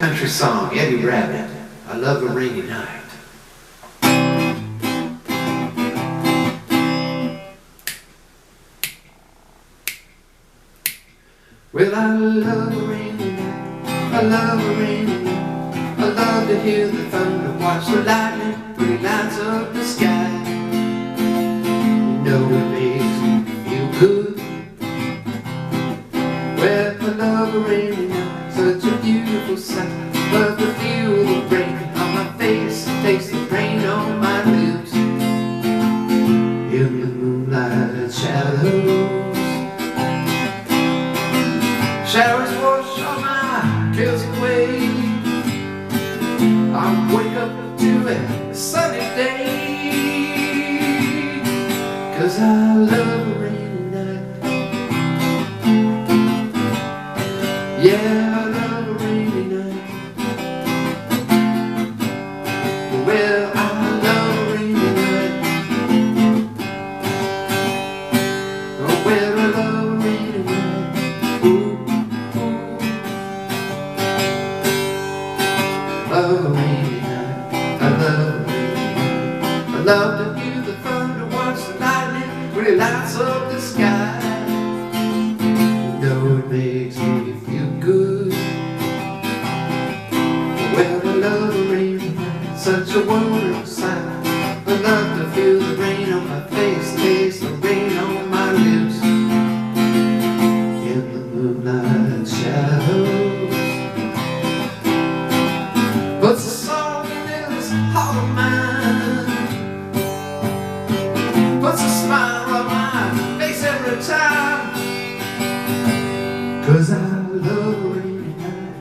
Country song, Eddie Rabbit, I love a rainy night. Well, I love a rainy night, I love a rainy night. I love to hear the thunder, watch the lightning when it lights up the sky. You know it makes me feel good. Well, I love a rainy night, such a beautiful sight. Love to feel the rain on my face, taste the rain on my lips. In the moonlight shadows, showers wash all my cares away. I wake up to a sunny day, 'cause I love a rainy night. Yeah, I love a rainy night. Well, I love a rainy night. Oh, well, I love a rainy night. Ooh, ooh. Love a rainy night. I love a rainy night. I love to hear the thunder, watch the lightning when it lights up the sky. You know it makes me feel good. Well, I love a rainy night, such a wonderful sight. I love to feel the rain on my face, taste the rain on my lips. In the moonlight shadows, puts a song in this heart of mine, puts a smile on my face every time, 'cause I love a rainy night.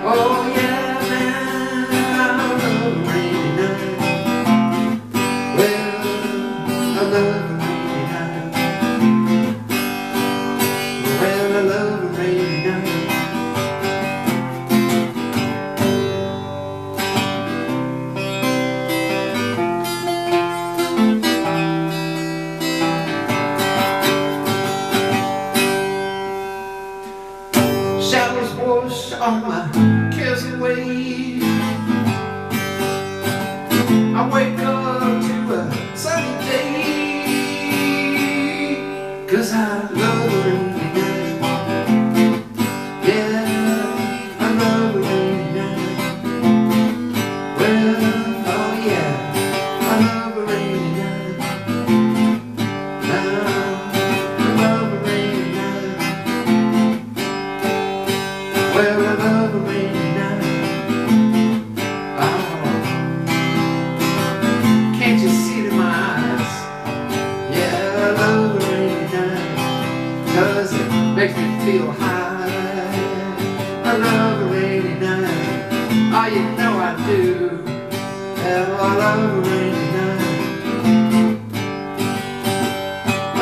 Oh yeah, man, I love a rainy night. Well, I love a rainy night. Well, I love a rainy night. Showers wash all my cares away. I wake up to a sunny day, 'cause I love a rainy night. Yeah, I love a rainy night. Well, oh yeah, I love a rainy night. Now, I love a rainy night. Well, I love a rainy night. Oh, can't you see it in my eyes? Yeah, I love a rainy night, 'cause it makes me feel high. I love a rainy night. Oh, you know I do. Yeah, I love a rainy night.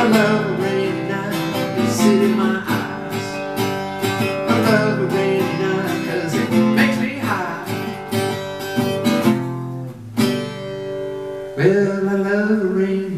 I love a rainy night. You see it in my eyes. I love a rainy night, 'cause it makes me high. Well, I love a rainy